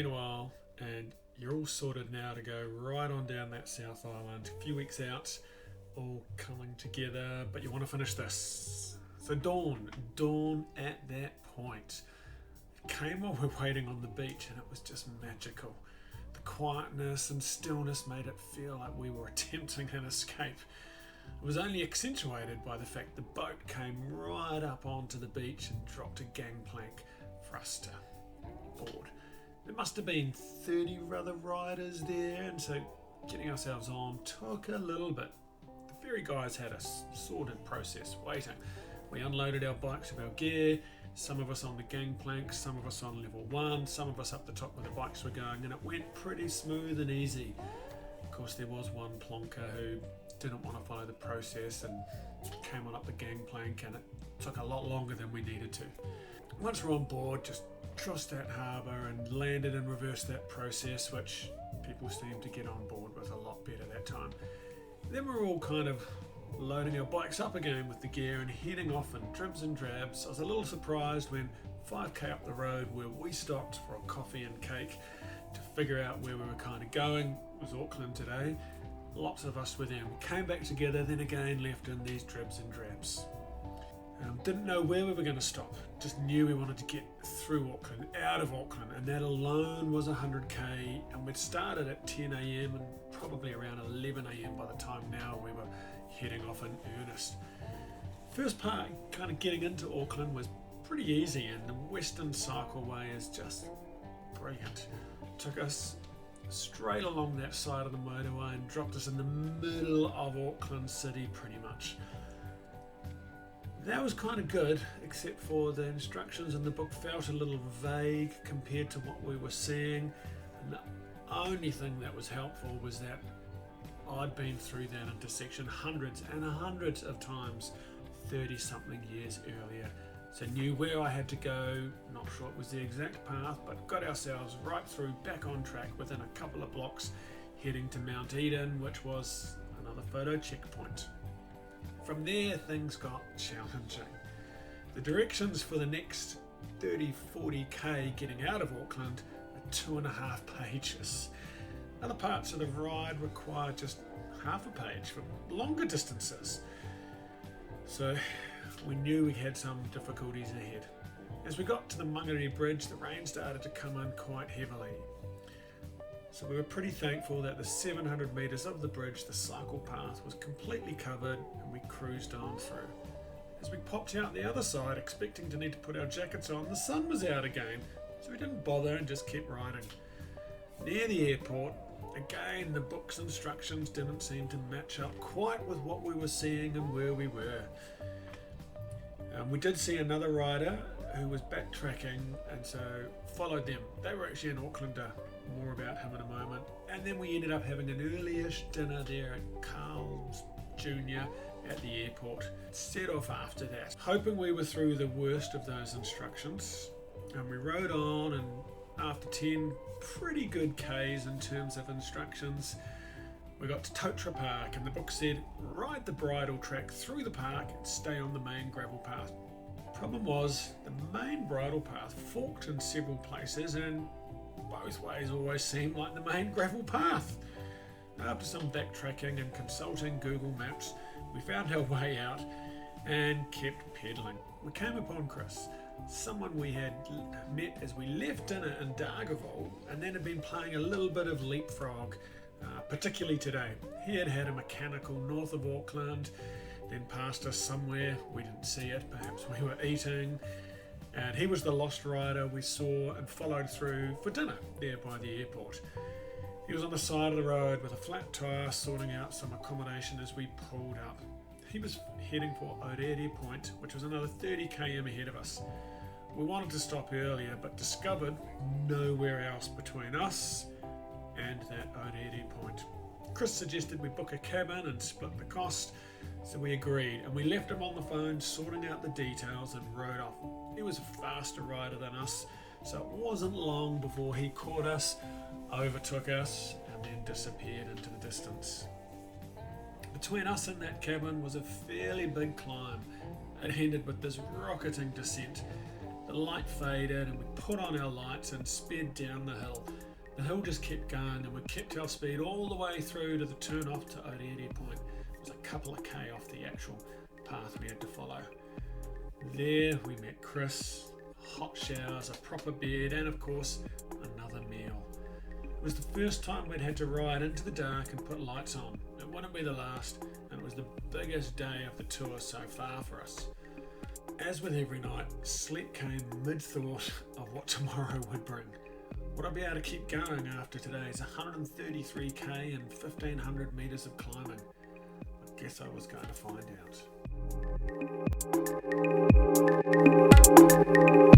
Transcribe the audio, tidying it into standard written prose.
been a while, and you're all sorted now to go right on down that South Island. A few weeks out, all coming together, but you want to finish this. So dawn at that point. It came while we're waiting on the beach, and it was just magical. The quietness and stillness made it feel like we were attempting an escape. It was only accentuated by the fact the boat came right up onto the beach and dropped a gangplank for us to board. There must have been 30 other riders there, and so getting ourselves on took a little bit. The ferry guys had a sorted process waiting. We unloaded our bikes of our gear, some of us on the gangplank, some of us on level 1, some of us up the top where the bikes were going, and it went pretty smooth and easy. Of course, there was one plonker who didn't want to follow the process and came on up the gangplank, and it took a lot longer than we needed to. Once we're on board, just crossed that harbour and landed and reversed that process, which people seemed to get on board with a lot better that time. Then we're all kind of loading our bikes up again with the gear and heading off in dribs and drabs. I was a little surprised when 5k up the road where we stopped for a coffee and cake to figure out where we were kind of going. It was Auckland today. Lots of us were there. We came back together, then again left in these dribs and drabs. Didn't know where we were going to stop, just knew we wanted to get through Auckland, out of Auckland, and that alone was 100k, and we'd started at 10am and probably around 11am by the time now we were heading off in earnest. First part, kind of getting into Auckland, was pretty easy, and the Western Cycleway is just brilliant. Took us straight along that side of the motorway and dropped us in the middle of Auckland City pretty much. That was kind of good, except for the instructions in the book felt a little vague compared to what we were seeing. And the only thing that was helpful was that I'd been through that intersection hundreds and hundreds of times 30 something years earlier. So knew where I had to go, not sure it was the exact path, but got ourselves right through, back on track within a couple of blocks, heading to Mount Eden, which was another photo checkpoint. From there, things got challenging. The directions for the next 30-40k getting out of Auckland are 2.5 pages. Other parts of the ride require just half a page for longer distances. So we knew we had some difficulties ahead. As we got to the Mangere Bridge, the rain started to come in quite heavily. So we were pretty thankful that the 700 metres of the bridge, the cycle path, was completely covered, and we cruised on through. As we popped out the other side, expecting to need to put our jackets on, the sun was out again, so we didn't bother and just kept riding. Near the airport, again the book's instructions didn't seem to match up quite with what we were seeing and where we were. We did see another rider who was backtracking, and so followed them. They were actually in Aucklander. More about him in a moment. And then we ended up having an early-ish dinner there at Carl's Jr. at the airport. Set off after that, hoping we were through the worst of those instructions. And we rode on, and after 10 pretty good Ks in terms of instructions, we got to Totra Park, and the book said ride the bridle track through the park and stay on the main gravel path. Problem was, the main bridle path forked in several places, and both ways always seemed like the main gravel path. After some backtracking and consulting Google Maps, we found our way out and kept pedalling. We came upon Chris, someone we had met as we left dinner in Dargaville, and then had been playing a little bit of leapfrog, particularly today. He had had a mechanical north of Auckland, then passed us somewhere, we didn't see it, perhaps we were eating, and he was the lost rider we saw and followed through for dinner there by the airport. He was on the side of the road with a flat tyre, sorting out some accommodation as we pulled up. He was heading for Orere Point, which was another 30km ahead of us. We wanted to stop earlier, but discovered nowhere else between us and that Orere Point. Chris suggested we book a cabin and split the cost, so we agreed, and we left him on the phone sorting out the details and rode off. He was a faster rider than us, so it wasn't long before he caught us, overtook us, and then disappeared into the distance. Between us and that cabin was a fairly big climb. It ended with this rocketing descent. The The light faded and we put on our lights and sped down the hill. The hill just kept going and we kept our speed all the way through to the turn off to Oreire Point. It was a couple of K off the actual path we had to follow. There we met Chris, hot showers, a proper bed, and of course another meal. It was the first time we'd had to ride into the dark and put lights on. It wouldn't be the last, and it was the biggest day of the tour so far for us. As with every night, sleep came mid-thought of what tomorrow would bring. Would I be able to keep going after today's 133k and 1500 metres of climbing? I guess I was going to find out.